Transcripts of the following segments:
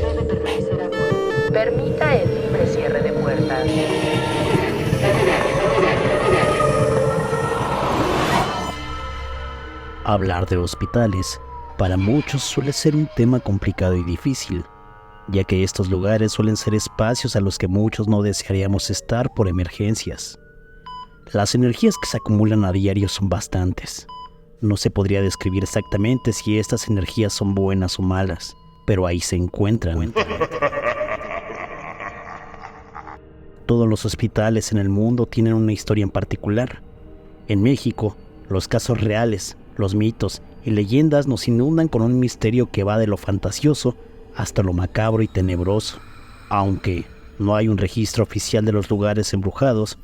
Debe permanecer a bordo. Permita el libre cierre de puertas. Hablar de hospitales para muchos suele ser un tema complicado y difícil, ya que estos lugares suelen ser espacios a los que muchos no desearíamos estar por emergencias. Las energías que se acumulan a diario son bastantes. No se podría describir exactamente si estas energías son buenas o malas, pero ahí se encuentran. Todos los hospitales en el mundo tienen una historia en particular. En México, los casos reales, los mitos y leyendas nos inundan con un misterio que va de lo fantasioso hasta lo macabro y tenebroso. Aunque no hay un registro oficial de los lugares embrujados,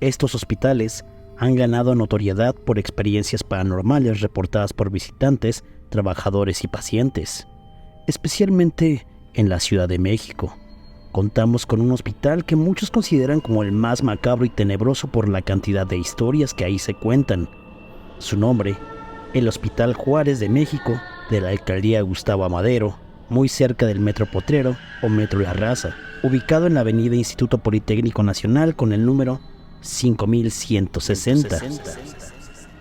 estos hospitales han ganado notoriedad por experiencias paranormales reportadas por visitantes, trabajadores y pacientes. Especialmente en la Ciudad de México, contamos con un hospital que muchos consideran como el más macabro y tenebroso por la cantidad de historias que ahí se cuentan. Su nombre, el Hospital Juárez de México, de la alcaldía Gustavo Amadero, muy cerca del Metro Potrero o Metro La Raza, ubicado en la avenida Instituto Politécnico Nacional con el número 5160.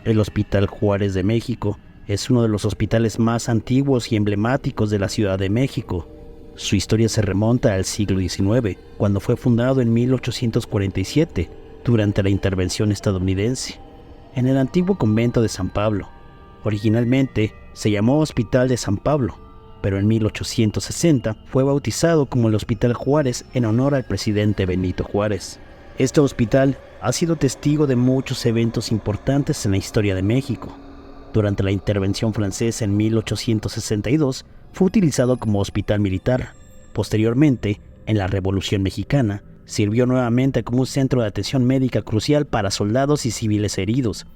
El Hospital Juárez de México es uno de los hospitales más antiguos y emblemáticos de la Ciudad de México. Su historia se remonta al siglo XIX, cuando fue fundado en 1847, durante la intervención estadounidense, en el antiguo convento de San Pablo. Originalmente se llamó Hospital de San Pablo, pero en 1860 fue bautizado como el Hospital Juárez en honor al presidente Benito Juárez. Este hospital ha sido testigo de muchos eventos importantes en la historia de México. Durante la intervención francesa en 1862 fue utilizado como hospital militar. Posteriormente, en la Revolución Mexicana, sirvió nuevamente como un centro de atención médica crucial para soldados y civiles heridos.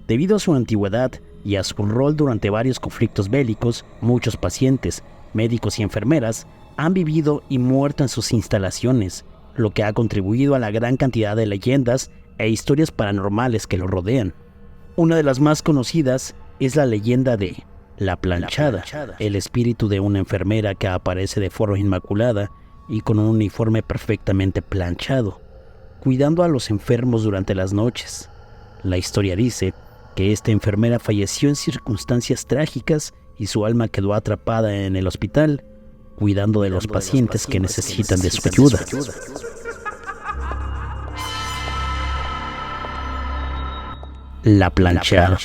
Debido a su antigüedad y a su rol durante varios conflictos bélicos, muchos pacientes, médicos y enfermeras han vivido y muerto en sus instalaciones, lo que ha contribuido a la gran cantidad de leyendas e historias paranormales que lo rodean. Una de las más conocidas es la leyenda de La Planchada, el espíritu de una enfermera que aparece de forma inmaculada y con un uniforme perfectamente planchado, cuidando a los enfermos durante las noches. La historia dice que esta enfermera falleció en circunstancias trágicas y su alma quedó atrapada en el hospital, cuidando de los pacientes que necesitan de su ayuda. La Planchada.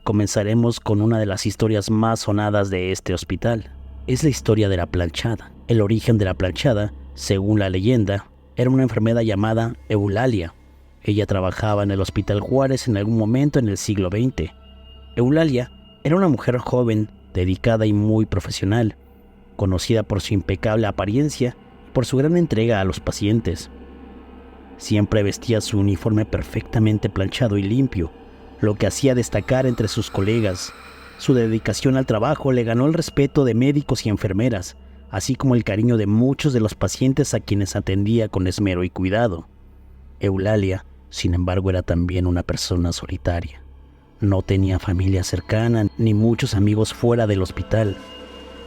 Comenzaremos con una de las historias más sonadas de este hospital. Es la historia de La Planchada. El origen de La Planchada, según la leyenda, era una enfermera llamada Eulalia. Ella trabajaba en el Hospital Juárez en algún momento en el siglo XX. Eulalia era una mujer joven, dedicada y muy profesional, conocida por su impecable apariencia y por su gran entrega a los pacientes. Siempre vestía su uniforme perfectamente planchado y limpio, lo que hacía destacar entre sus colegas. Su dedicación al trabajo le ganó el respeto de médicos y enfermeras, así como el cariño de muchos de los pacientes a quienes atendía con esmero y cuidado. Eulalia, sin embargo, era también una persona solitaria. No tenía familia cercana ni muchos amigos fuera del hospital.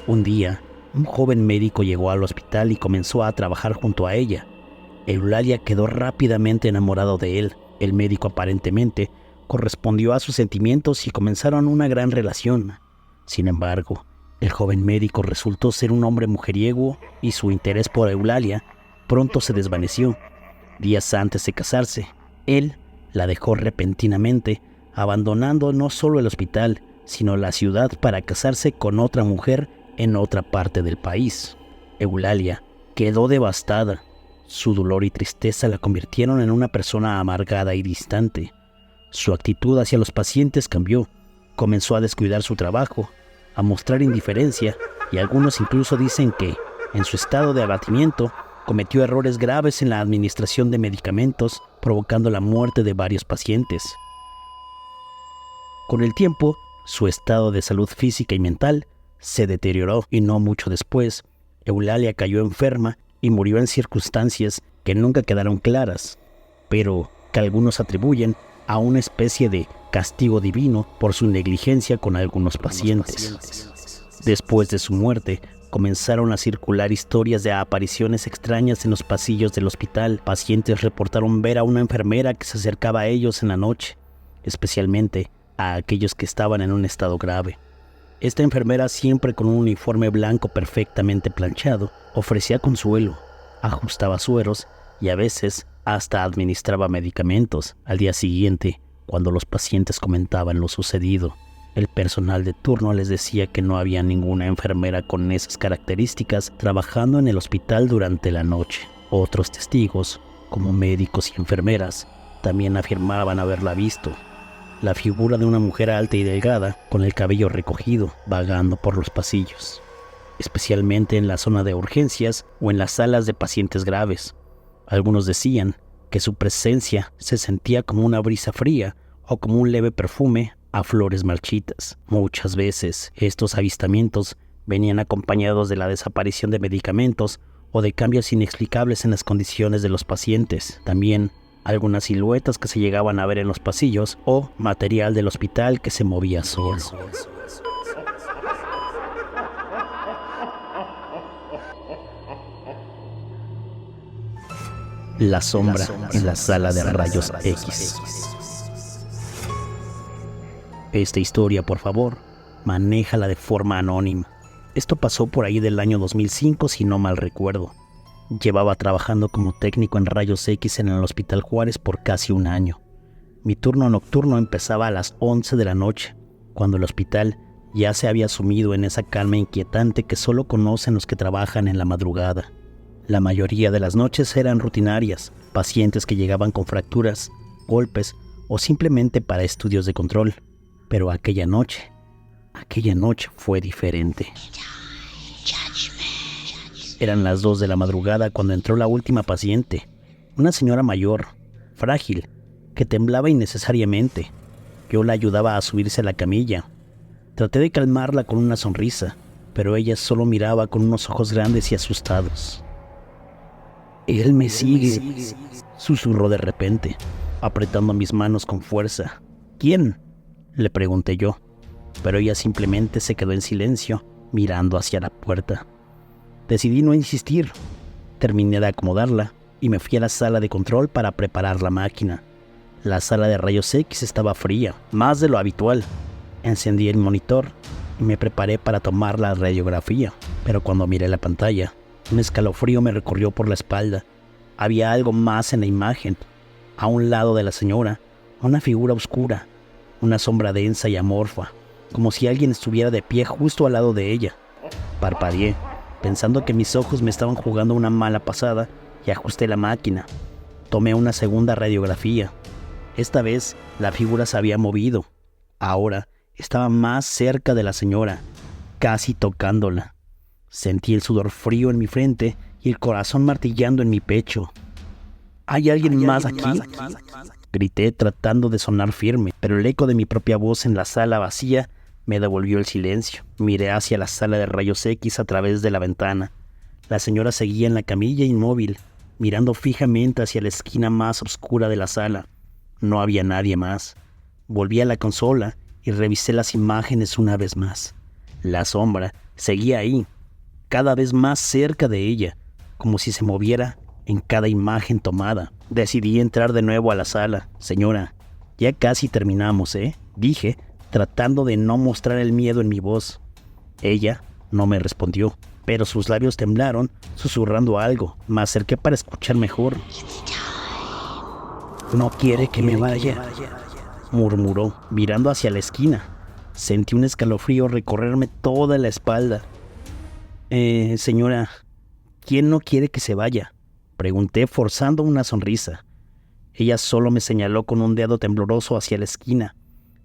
Un día, un joven médico llegó al hospital y comenzó a trabajar junto a ella. Eulalia quedó rápidamente enamorado de él. El médico aparentemente correspondió a sus sentimientos y comenzaron una gran relación. Sin embargo, el joven médico resultó ser un hombre mujeriego y su interés por Eulalia pronto se desvaneció. Días antes de casarse, él la dejó repentinamente, abandonando no solo el hospital, sino la ciudad para casarse con otra mujer en otra parte del país. Eulalia quedó devastada. Su dolor y tristeza la convirtieron en una persona amargada y distante. Su actitud hacia los pacientes cambió. Comenzó a descuidar su trabajo, a mostrar indiferencia, y algunos incluso dicen que, en su estado de abatimiento, cometió errores graves en la administración de medicamentos, provocando la muerte de varios pacientes. Con el tiempo, su estado de salud física y mental se deterioró y no mucho después, Eulalia cayó enferma y murió en circunstancias que nunca quedaron claras, pero que algunos atribuyen a una especie de castigo divino por su negligencia con algunos pacientes. Después de su muerte, comenzaron a circular historias de apariciones extrañas en los pasillos del hospital. Pacientes reportaron ver a una enfermera que se acercaba a ellos en la noche, especialmente a aquellos que estaban en un estado grave. Esta enfermera, siempre con un uniforme blanco perfectamente planchado, ofrecía consuelo, ajustaba sueros y a veces hasta administraba medicamentos. Al día siguiente, cuando los pacientes comentaban lo sucedido, el personal de turno les decía que no había ninguna enfermera con esas características trabajando en el hospital durante la noche. Otros testigos, como médicos y enfermeras, también afirmaban haberla visto. La figura de una mujer alta y delgada, con el cabello recogido, vagando por los pasillos, especialmente en la zona de urgencias o en las salas de pacientes graves. Algunos decían que su presencia se sentía como una brisa fría o como un leve perfume a flores marchitas. Muchas veces estos avistamientos venían acompañados de la desaparición de medicamentos o de cambios inexplicables en las condiciones de los pacientes. También algunas siluetas que se llegaban a ver en los pasillos o material del hospital que se movía solo. La sombra en la sala de rayos X. Esta historia, por favor, manéjala de forma anónima. Esto pasó por ahí del año 2005, si no mal recuerdo. Llevaba trabajando como técnico en rayos X en el Hospital Juárez por casi un año. Mi turno nocturno empezaba a las 11 de la noche, cuando el hospital ya se había sumido en esa calma inquietante que solo conocen los que trabajan en la madrugada. La mayoría de las noches eran rutinarias, pacientes que llegaban con fracturas, golpes o simplemente para estudios de control. Pero aquella noche fue diferente. Eran las 2 de la madrugada cuando entró la última paciente, una señora mayor, frágil, que temblaba innecesariamente. Yo la ayudaba a subirse a la camilla. Traté de calmarla con una sonrisa, pero ella solo miraba con unos ojos grandes y asustados. «Él me sigue», susurró de repente, apretando mis manos con fuerza. «¿Quién?», le pregunté yo, pero ella simplemente se quedó en silencio, mirando hacia la puerta. Decidí no insistir. Terminé de acomodarla y me fui a la sala de control para preparar la máquina. La sala de rayos X estaba fría, más de lo habitual. Encendí el monitor y me preparé para tomar la radiografía, pero cuando miré la pantalla, un escalofrío me recorrió por la espalda. Había algo más en la imagen. A un lado de la señora, una figura oscura, una sombra densa y amorfa, como si alguien estuviera de pie justo al lado de ella. Parpadeé, pensando que mis ojos me estaban jugando una mala pasada, y ajusté la máquina. Tomé una segunda radiografía. Esta vez la figura se había movido. Ahora estaba más cerca de la señora, casi tocándola. Sentí el sudor frío en mi frente y el corazón martillando en mi pecho. ¿Hay alguien más aquí?, grité tratando de sonar firme, pero el eco de mi propia voz en la sala vacía me devolvió el silencio. Miré hacia la sala de rayos X a través de la ventana. La señora seguía en la camilla inmóvil, mirando fijamente hacia la esquina más oscura de la sala. No había nadie más. Volví a la consola y revisé las imágenes una vez más. La sombra seguía ahí, cada vez más cerca de ella, como si se moviera en cada imagen tomada. Decidí entrar de nuevo a la sala. «Señora, ya casi terminamos, dije, tratando de no mostrar el miedo en mi voz. Ella no me respondió, pero sus labios temblaron, susurrando algo. Me acerqué para escuchar mejor. «No quiere que me vaya», murmuró, mirando hacia la esquina. Sentí un escalofrío recorrerme toda la espalda. «Señora, ¿quién no quiere que se vaya?», pregunté forzando una sonrisa. Ella solo me señaló con un dedo tembloroso hacia la esquina.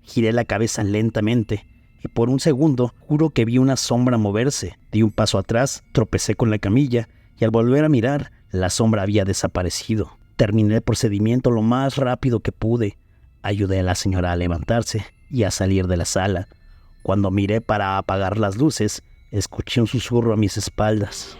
Giré la cabeza lentamente y por un segundo juro que vi una sombra moverse. Di un paso atrás, tropecé con la camilla y al volver a mirar, la sombra había desaparecido. Terminé el procedimiento lo más rápido que pude. Ayudé a la señora a levantarse y a salir de la sala. Cuando miré para apagar las luces, escuché un susurro a mis espaldas.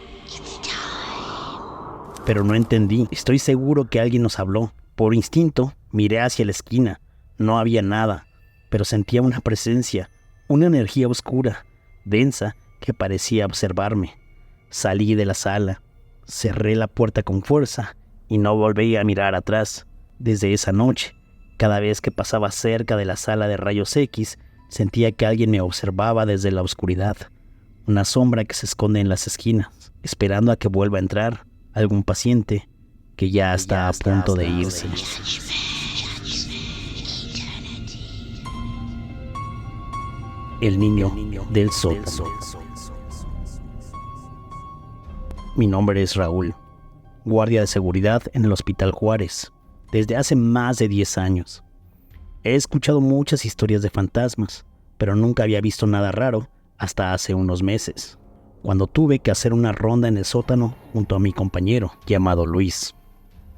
Pero no entendí. Estoy seguro que alguien nos habló. Por instinto, miré hacia la esquina. No había nada, pero sentía una presencia, una energía oscura, densa que parecía observarme. Salí de la sala, cerré la puerta con fuerza y no volví a mirar atrás. Desde esa noche, cada vez que pasaba cerca de la sala de rayos X, sentía que alguien me observaba desde la oscuridad. Una sombra que se esconde en las esquinas, esperando a que vuelva a entrar algún paciente que ya está a punto de irse. El niño del sótano. Mi nombre es Raúl, guardia de seguridad en el Hospital Juárez, desde hace más de 10 años. He escuchado muchas historias de fantasmas, pero nunca había visto nada raro hasta hace unos meses, cuando tuve que hacer una ronda en el sótano junto a mi compañero llamado Luis.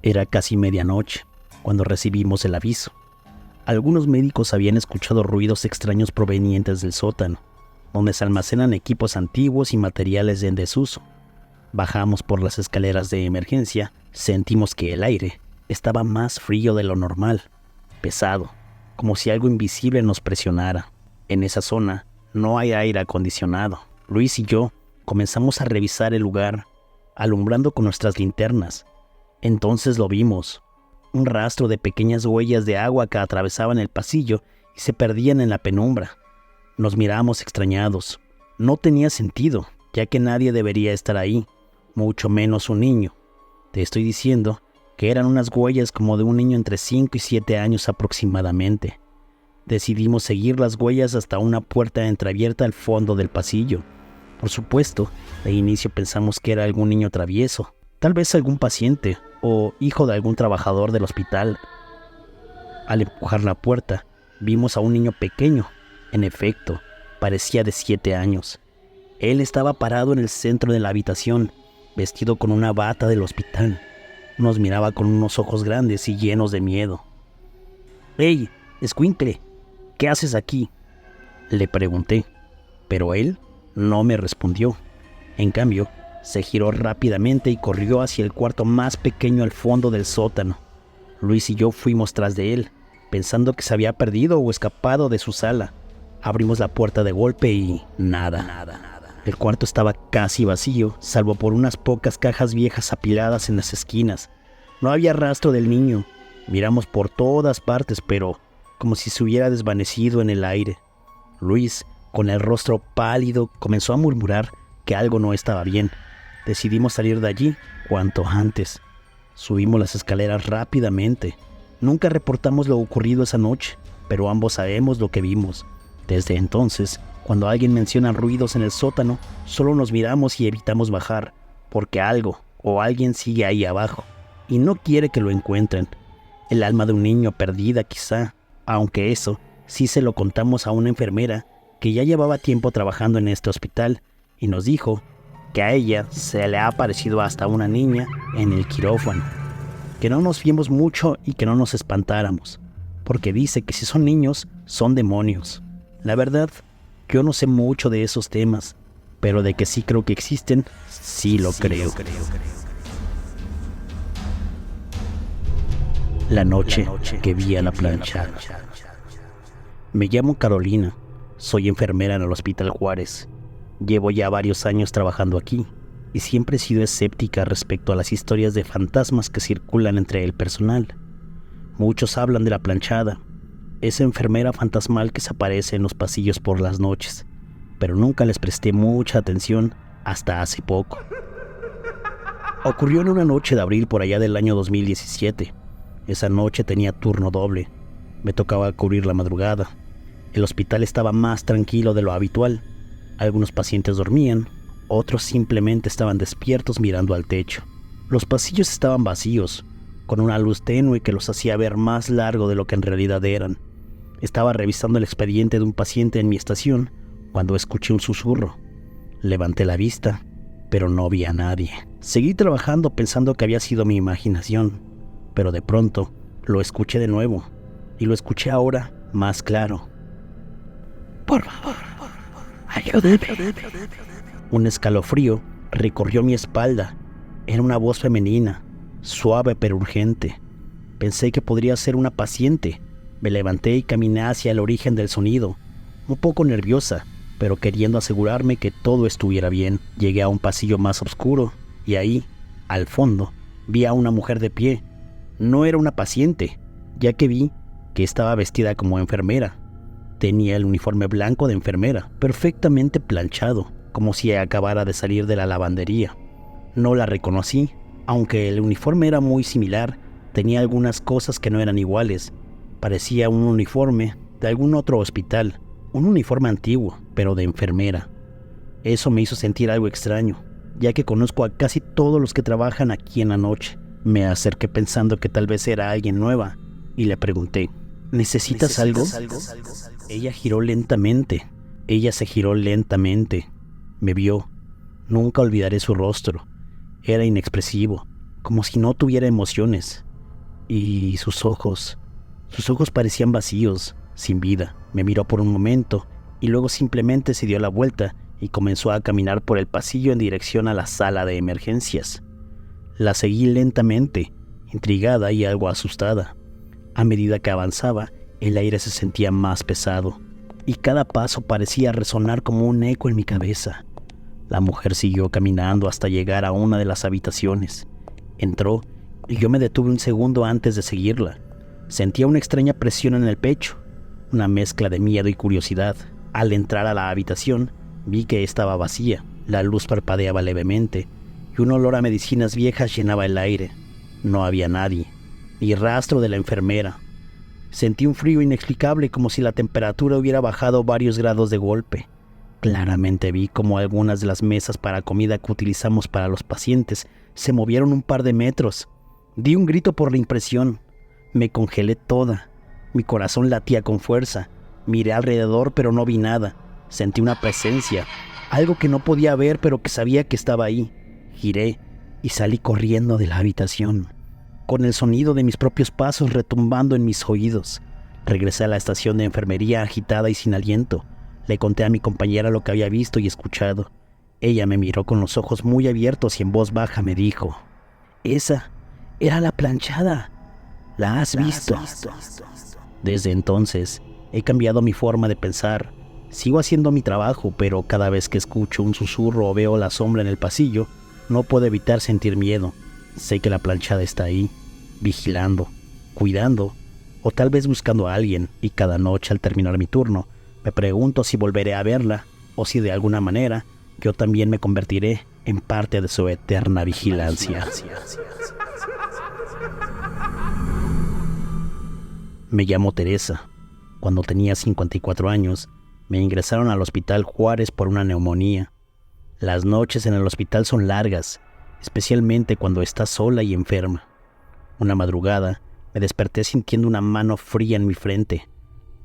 Era casi medianoche cuando recibimos el aviso. Algunos médicos habían escuchado ruidos extraños provenientes del sótano, donde se almacenan equipos antiguos y materiales en desuso. Bajamos por las escaleras de emergencia, sentimos que el aire estaba más frío de lo normal, pesado, como si algo invisible nos presionara. En esa zona no hay aire acondicionado. Luis y yo comenzamos a revisar el lugar, alumbrando con nuestras linternas. Entonces lo vimos. Un rastro de pequeñas huellas de agua que atravesaban el pasillo y se perdían en la penumbra. Nos miramos extrañados. No tenía sentido, ya que nadie debería estar ahí, mucho menos un niño. Te estoy diciendo que eran unas huellas como de un niño entre 5 y 7 años aproximadamente. Decidimos seguir las huellas hasta una puerta entreabierta al fondo del pasillo. Por supuesto, de inicio pensamos que era algún niño travieso, tal vez algún paciente o hijo de algún trabajador del hospital. Al empujar la puerta, vimos a un niño pequeño. En efecto, parecía de 7 años. Él estaba parado en el centro de la habitación, vestido con una bata del hospital. Nos miraba con unos ojos grandes y llenos de miedo. «¡Hey, escuincle! ¿Qué haces aquí?», le pregunté, pero él no me respondió. En cambio, se giró rápidamente y corrió hacia el cuarto más pequeño al fondo del sótano. Luis y yo fuimos tras de él, pensando que se había perdido o escapado de su sala. Abrimos la puerta de golpe y nada. El cuarto estaba casi vacío, salvo por unas pocas cajas viejas apiladas en las esquinas. No había rastro del niño. Miramos por todas partes, pero como si se hubiera desvanecido en el aire. Luis, con el rostro pálido, comenzó a murmurar que algo no estaba bien. Decidimos salir de allí cuanto antes. Subimos las escaleras rápidamente. Nunca reportamos lo ocurrido esa noche, pero ambos sabemos lo que vimos. Desde entonces, cuando alguien menciona ruidos en el sótano, solo nos miramos y evitamos bajar, porque algo o alguien sigue ahí abajo y no quiere que lo encuentren. El alma de un niño perdida quizá, aunque eso sí se lo contamos a una enfermera que ya llevaba tiempo trabajando en este hospital y nos dijo que a ella se le ha aparecido hasta una niña en el quirófano. Que no nos fiemos mucho y que no nos espantáramos, porque dice que si son niños, son demonios. La verdad, yo no sé mucho de esos temas, pero de que sí creo que existen, sí lo creo. La noche que vi a la planchada. Me llamo Carolina, soy enfermera en el Hospital Juárez. Llevo ya varios años trabajando aquí y siempre he sido escéptica respecto a las historias de fantasmas que circulan entre el personal. Muchos hablan de la planchada, esa enfermera fantasmal que se aparece en los pasillos por las noches, pero nunca les presté mucha atención hasta hace poco. Ocurrió en una noche de abril por allá del año 2017. Esa noche tenía turno doble. Me tocaba cubrir la madrugada. El hospital estaba más tranquilo de lo habitual. Algunos pacientes dormían, otros simplemente estaban despiertos mirando al techo. Los pasillos estaban vacíos, con una luz tenue que los hacía ver más largo de lo que en realidad eran. Estaba revisando el expediente de un paciente en mi estación cuando escuché un susurro. Levanté la vista, pero no vi a nadie. Seguí trabajando pensando que había sido mi imaginación, pero de pronto lo escuché de nuevo, y lo escuché ahora más claro. «Por favor, ayúdeme». Un escalofrío recorrió mi espalda. Era una voz femenina, suave pero urgente. Pensé que podría ser una paciente. Me levanté y caminé hacia el origen del sonido, un poco nerviosa, pero queriendo asegurarme que todo estuviera bien. Llegué a un pasillo más oscuro y ahí, al fondo, vi a una mujer de pie. No era una paciente, ya que vi que estaba vestida como enfermera. Tenía el uniforme blanco de enfermera, perfectamente planchado, como si acabara de salir de la lavandería. No la reconocí, aunque el uniforme era muy similar, tenía algunas cosas que no eran iguales. Parecía un uniforme de algún otro hospital, un uniforme antiguo, pero de enfermera. Eso me hizo sentir algo extraño, ya que conozco a casi todos los que trabajan aquí en la noche. Me acerqué pensando que tal vez era alguien nueva y le pregunté, ¿necesitas algo? Ella se giró lentamente. Me vio. Nunca olvidaré su rostro. Era inexpresivo, como si no tuviera emociones. Y sus ojos parecían vacíos, sin vida. Me miró por un momento y luego simplemente se dio la vuelta y comenzó a caminar por el pasillo en dirección a la sala de emergencias. La seguí lentamente, intrigada y algo asustada. A medida que avanzaba, el aire se sentía más pesado y cada paso parecía resonar como un eco en mi cabeza. La mujer siguió caminando hasta llegar a una de las habitaciones. Entró y yo me detuve un segundo antes de seguirla. Sentía una extraña presión en el pecho, una mezcla de miedo y curiosidad. Al entrar a la habitación, vi que estaba vacía. La luz parpadeaba levemente y un olor a medicinas viejas llenaba el aire. No había nadie, ni rastro de la enfermera. Sentí un frío inexplicable, como si la temperatura hubiera bajado varios grados de golpe. Claramente vi como algunas de las mesas para comida que utilizamos para los pacientes se movieron un par de metros. Di un grito por la impresión. Me congelé toda. Mi corazón latía con fuerza. Miré alrededor, pero no vi nada. Sentí una presencia, algo que no podía ver, pero que sabía que estaba ahí. Giré y salí corriendo de la habitación, con el sonido de mis propios pasos retumbando en mis oídos. Regresé a la estación de enfermería agitada y sin aliento. Le conté a mi compañera lo que había visto y escuchado. Ella me miró con los ojos muy abiertos y en voz baja me dijo, «Esa era la planchada. ¿La has visto?» Desde entonces, he cambiado mi forma de pensar. Sigo haciendo mi trabajo, pero cada vez que escucho un susurro o veo la sombra en el pasillo, no puedo evitar sentir miedo. Sé que la planchada está ahí, vigilando, cuidando, o tal vez buscando a alguien, y cada noche al terminar mi turno, me pregunto si volveré a verla, o si de alguna manera yo también me convertiré en parte de su eterna vigilancia. Me llamo Teresa. Cuando tenía 54 años, me ingresaron al Hospital Juárez por una neumonía. Las noches en el hospital son largas, especialmente cuando estás sola y enferma. Una madrugada, me desperté sintiendo una mano fría en mi frente.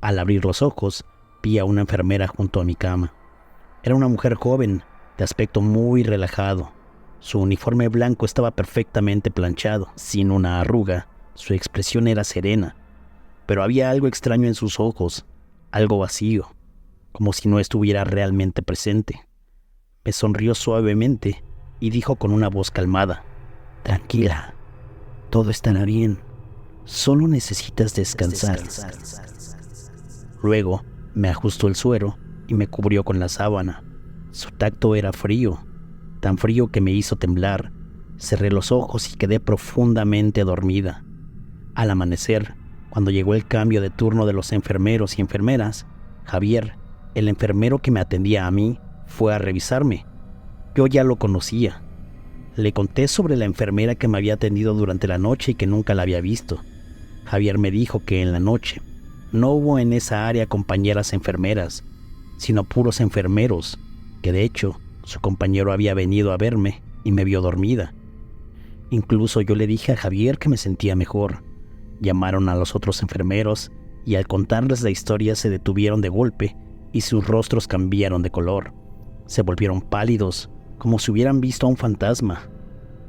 Al abrir los ojos, vi a una enfermera junto a mi cama. Era una mujer joven, de aspecto muy relajado. Su uniforme blanco estaba perfectamente planchado, sin una arruga. Su expresión era serena, pero había algo extraño en sus ojos, algo vacío, como si no estuviera realmente presente. Me sonrió suavemente y dijo con una voz calmada, «Tranquila, todo estará bien, solo necesitas descansar». Luego me ajustó el suero y me cubrió con la sábana. Su tacto era frío, tan frío que me hizo temblar. Cerré los ojos y quedé profundamente dormida. Al amanecer, cuando llegó el cambio de turno de los enfermeros y enfermeras, Javier, el enfermero que me atendía a mí, fue a revisarme. Yo ya lo conocía. Le conté sobre la enfermera que me había atendido durante la noche y que nunca la había visto. Javier me dijo que en la noche no hubo en esa área compañeras enfermeras, sino puros enfermeros, que de hecho su compañero había venido a verme y me vio dormida. Incluso yo le dije a Javier que me sentía mejor. Llamaron a los otros enfermeros y al contarles la historia se detuvieron de golpe y sus rostros cambiaron de color. Se volvieron pálidos, como si hubieran visto a un fantasma.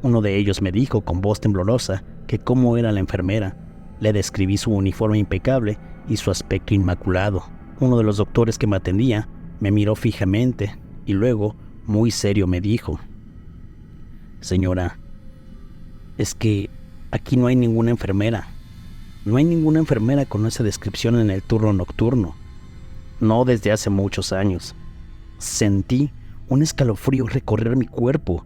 Uno de ellos me dijo con voz temblorosa que cómo era la enfermera. Le describí su uniforme impecable y su aspecto inmaculado. Uno de los doctores que me atendía me miró fijamente y luego, muy serio, me dijo, «Señora, es que aquí no hay ninguna enfermera. No hay ninguna enfermera con esa descripción en el turno nocturno. No desde hace muchos años. Sentí un escalofrío recorrer mi cuerpo.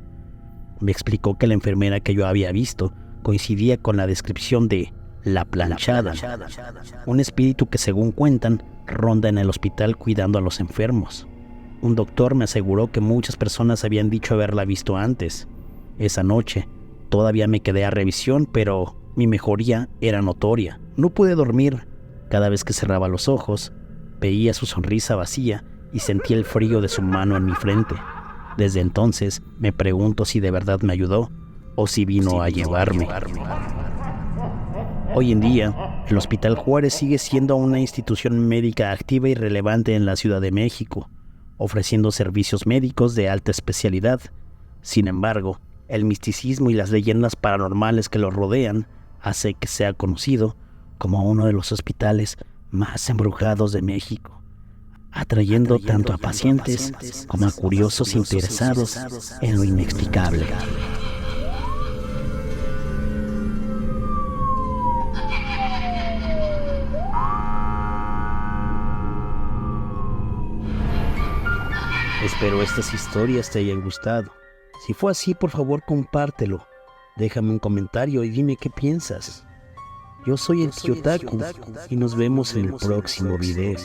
Me explicó que la enfermera que yo había visto coincidía con la descripción de la planchada, un espíritu que, según cuentan, ronda en el hospital cuidando a los enfermos. Un doctor me aseguró que muchas personas habían dicho haberla visto antes. Esa noche todavía me quedé a revisión, pero mi mejoría era notoria. No pude dormir. Cada vez que cerraba los ojos, veía su sonrisa vacía y sentía el frío de su mano en mi frente. Desde entonces me pregunto si de verdad me ayudó o si vino a llevarme. Hoy en día, el Hospital Juárez sigue siendo una institución médica activa y relevante en la Ciudad de México, ofreciendo servicios médicos de alta especialidad. Sin embargo, el misticismo y las leyendas paranormales que lo rodean hace que sea conocido como uno de los hospitales más embrujados de México, atrayendo tanto a pacientes como a curiosos interesados en lo inexplicable. Espero estas historias te hayan gustado. Si fue así, por favor compártelo. Déjame un comentario y dime qué piensas. Yo soy el Tío Taku y nos vemos en el próximo video.